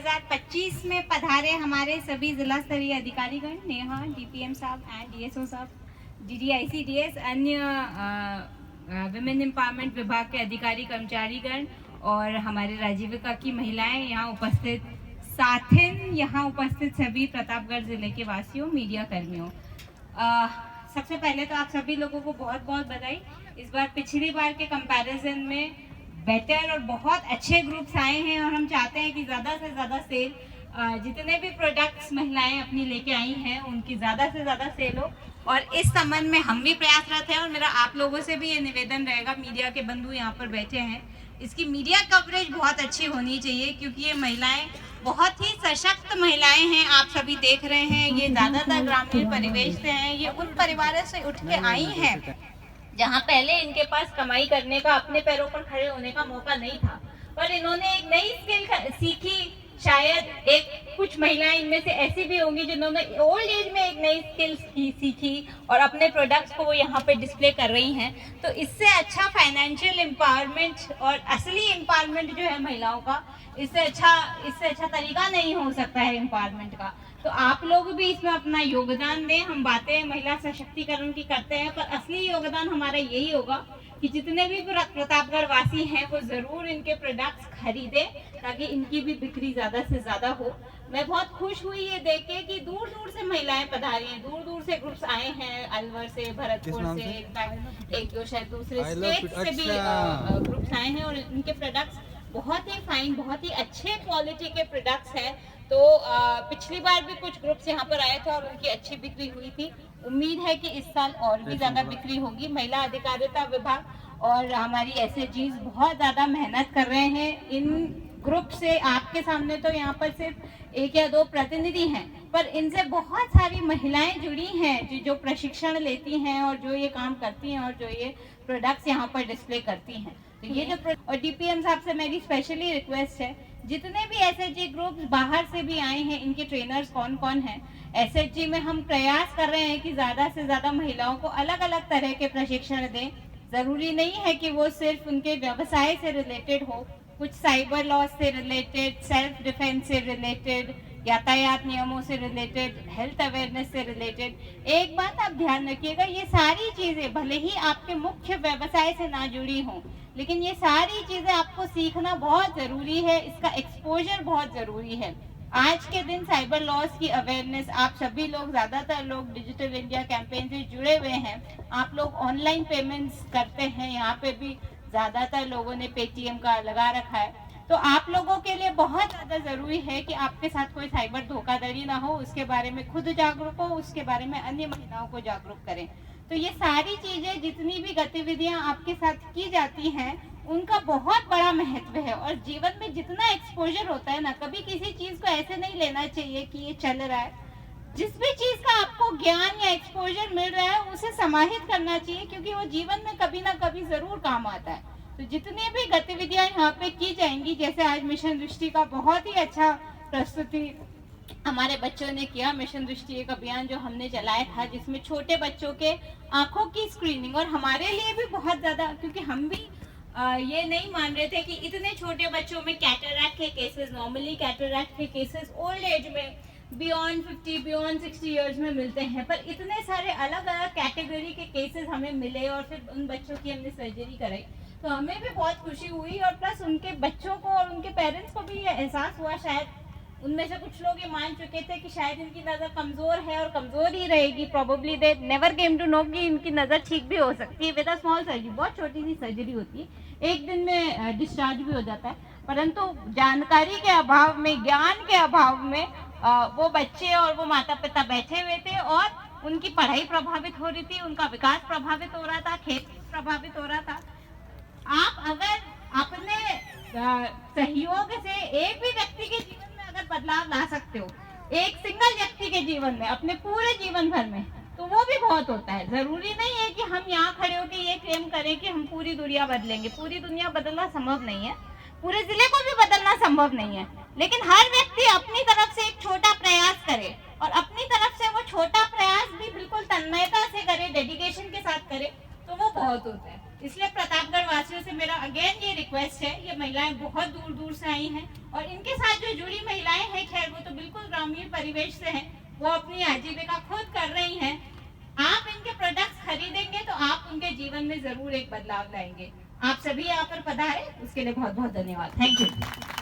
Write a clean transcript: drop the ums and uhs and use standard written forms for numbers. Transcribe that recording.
2025 में पधारे हमारे सभी जिला स्तरीय अधिकारीगण, नेहा, डीपीएम साहब एंड डीएसओ साहब, डीडीआईसीडीएस, अन्य विमेन एम्पावरमेंट विभाग के अधिकारी कर्मचारीगण और हमारे राजीविका की महिलाएं यहाँ उपस्थित, साथिन यहाँ उपस्थित सभी प्रतापगढ़ जिले के वासियों, मीडिया कर्मियों, सबसे पहले तो आप सभी लोगों को बहुत बहुत बधाई। इस बार पिछली बार के कंपैरिजन में बेटर और बहुत अच्छे ग्रुप्स आए हैं और हम चाहते हैं कि ज़्यादा से ज़्यादा सेल, जितने भी प्रोडक्ट्स महिलाएं अपनी लेके आई हैं उनकी ज़्यादा से ज़्यादा सेल हो। और इस संबंध में हम भी प्रयासरत हैं और मेरा आप लोगों से भी ये निवेदन रहेगा, मीडिया के बंधु यहाँ पर बैठे हैं, इसकी मीडिया कवरेज बहुत अच्छी होनी चाहिए क्योंकि ये महिलाएं बहुत ही सशक्त महिलाएं हैं। आप सभी देख रहे हैं, ये ज़्यादातर ग्रामीण परिवेश से हैं, ये उन परिवारों से उठ के आई हैं जहाँ पहले इनके पास कमाई करने का, अपने पैरों पर खड़े होने का मौका नहीं था, पर इन्होंने एक नई स्किल सीखी। शायद कुछ महिलाएं इनमें से ऐसी भी होंगी जिन्होंने ओल्ड एज में एक नई स्किल सीखी और अपने प्रोडक्ट्स को वो यहाँ पे डिस्प्ले कर रही हैं। तो इससे अच्छा फाइनेंशियल एम्पावरमेंट और असली एम्पावरमेंट जो है महिलाओं का, इससे अच्छा तरीका नहीं हो सकता है एम्पावरमेंट का। तो आप लोग भी इसमें अपना योगदान दें। हम बातें महिला सशक्तिकरण की करते हैं, पर असली योगदान हमारा यही होगा कि जितने भी प्रतापगढ़ वासी हैं वो जरूर इनके प्रोडक्ट्स खरीदें ताकि इनकी भी बिक्री ज़्यादा से ज़्यादा हो। मैं बहुत खुश हुई ये देख के कि दूर दूर से महिलाएं पधारी हैं, दूर दूर से ग्रुप्स आए हैं, अलवर से, भरतपुर से, एक दो शायद दूसरे स्टेट से भी ग्रुप्स आए हैं और इनके प्रोडक्ट्स बहुत ही फाइन, बहुत ही अच्छे क्वालिटी के प्रोडक्ट्स हैं। तो पिछली बार भी कुछ ग्रुप्स यहाँ पर आए थे और उनकी अच्छी बिक्री हुई थी। उम्मीद है कि इस साल और भी ज़्यादा बिक्री होगी। महिला अधिकारिता विभाग और हमारी एसएचजीज बहुत ज़्यादा मेहनत कर रहे हैं इन ग्रुप से। आपके सामने तो यहाँ पर सिर्फ एक या दो प्रतिनिधि हैं, पर इनसे बहुत सारी महिलाएं जुड़ी हैं जो प्रशिक्षण लेती हैं और जो ये काम करती हैं और जो ये प्रोडक्ट्स यहाँ पर डिस्प्ले करती हैं। तो ये जो और डीपीएम साहब से मेरी स्पेशली रिक्वेस्ट है, जितने भी एसएचजी ग्रुप्स बाहर से भी आए हैं, इनके ट्रेनर्स कौन कौन हैं, एसएचजी में हम प्रयास कर रहे हैं कि ज़्यादा से ज़्यादा महिलाओं को अलग अलग तरह के प्रशिक्षण दें। ज़रूरी नहीं है कि वो सिर्फ उनके व्यवसाय से रिलेटेड हो, कुछ साइबर लॉ से रिलेटेड, सेल्फ डिफेंस से रिलेटेड, यातायात नियमों से रिलेटेड, हेल्थ अवेयरनेस से रिलेटेड। एक बात आप ध्यान रखिएगा, ये सारी चीज़ें भले ही आपके मुख्य व्यवसाय से ना जुड़ी हों, लेकिन ये सारी चीज़ें आपको सीखना बहुत ज़रूरी है, इसका एक्सपोजर बहुत ज़रूरी है। आज के दिन साइबर लॉस की अवेयरनेस, आप सभी लोग, ज़्यादातर लोग डिजिटल इंडिया कैंपेन से जुड़े हुए हैं, आप लोग ऑनलाइन पेमेंट्स करते हैं, यहाँ पे भी ज़्यादातर लोगों ने पेटीएम का लगा रखा है। तो आप लोगों के लिए बहुत ज़्यादा ज़रूरी है कि आपके साथ कोई साइबर धोखाधड़ी ना हो, उसके बारे में खुद जागरूक हो, उसके बारे में अन्य महिलाओं को जागरूक करें। तो ये सारी चीज़ें, जितनी भी गतिविधियाँ आपके साथ की जाती हैं, उनका बहुत बड़ा महत्व है। और जीवन में जितना एक्सपोजर होता है ना, कभी किसी चीज़ को ऐसे नहीं लेना चाहिए कि ये चल रहा है। जिस भी चीज़ का आपको ज्ञान या एक्सपोजर मिल रहा है उसे समाहित करना चाहिए, क्योंकि वो जीवन में कभी ना कभी ज़रूर काम आता है। तो जितनी भी गतिविधियाँ यहाँ पे की जाएंगी, जैसे आज मिशन दृष्टि का बहुत ही अच्छा प्रस्तुति हमारे बच्चों ने किया, मिशन दृष्टि एक अभियान जो हमने चलाया था, जिसमें छोटे बच्चों के आंखों की स्क्रीनिंग, और हमारे लिए भी बहुत ज़्यादा, क्योंकि हम भी ये नहीं मान रहे थे कि इतने छोटे बच्चों में कैटरैक्ट के केसेस, नॉर्मली कैटरैक्ट के केसेस ओल्ड एज में बियॉन्ड 50, बियॉन्ड 60 ईयर्स में मिलते हैं, पर इतने सारे अलग अलग कैटेगरी के केसेस हमें मिले और फिर उन बच्चों की हमने सर्जरी कराई। तो हमें भी बहुत खुशी हुई और प्लस उनके बच्चों को और उनके पेरेंट्स को भी ये एहसास हुआ। शायद उनमें से कुछ लोग ये मान चुके थे कि शायद इनकी नज़र कमज़ोर है और कमज़ोर ही रहेगी, probably they never came to know कि इनकी नज़र ठीक भी हो सकती है विद अ स्मॉल सर्जरी। बहुत छोटी सी सर्जरी होती है, एक दिन में डिस्चार्ज भी हो जाता है, परंतु जानकारी के अभाव में, ज्ञान के अभाव में वो बच्चे और वो माता पिता बैठे हुए थे और उनकी पढ़ाई प्रभावित हो रही थी, उनका विकास प्रभावित हो रहा था, खेती प्रभावित हो रहा था। आप अगर अपने सहयोग से एक भी व्यक्ति के जीवन में अगर बदलाव ला सकते हो, एक सिंगल व्यक्ति के जीवन में, अपने पूरे जीवन भर में, तो वो भी बहुत होता है। जरूरी नहीं है कि हम यहाँ खड़े होकर ये क्लेम करें कि हम पूरी दुनिया बदलेंगे। पूरी दुनिया बदलना संभव नहीं है, पूरे जिले को भी बदलना संभव नहीं है, लेकिन हर व्यक्ति अपनी तरफ से एक छोटा प्रयास करे और अपनी तरफ से वो छोटा प्रयास भी बिल्कुल तन्मयता से करे, डेडिकेशन के साथ करे, तो वो बहुत होता है। इसलिए प्रतापगढ़ वासियों से मेरा अगेन ये रिक्वेस्ट है, ये महिलाएं बहुत दूर दूर से आई हैं और इनके साथ जो जुड़ी महिलाएं हैं, खैर वो तो बिल्कुल ग्रामीण परिवेश से हैं, वो अपनी आजीविका खुद कर रही हैं। आप इनके प्रोडक्ट्स खरीदेंगे तो आप उनके जीवन में जरूर एक बदलाव लाएंगे। आप सभी यहाँ पर पधारे, उसके लिए बहुत बहुत धन्यवाद। Thank you.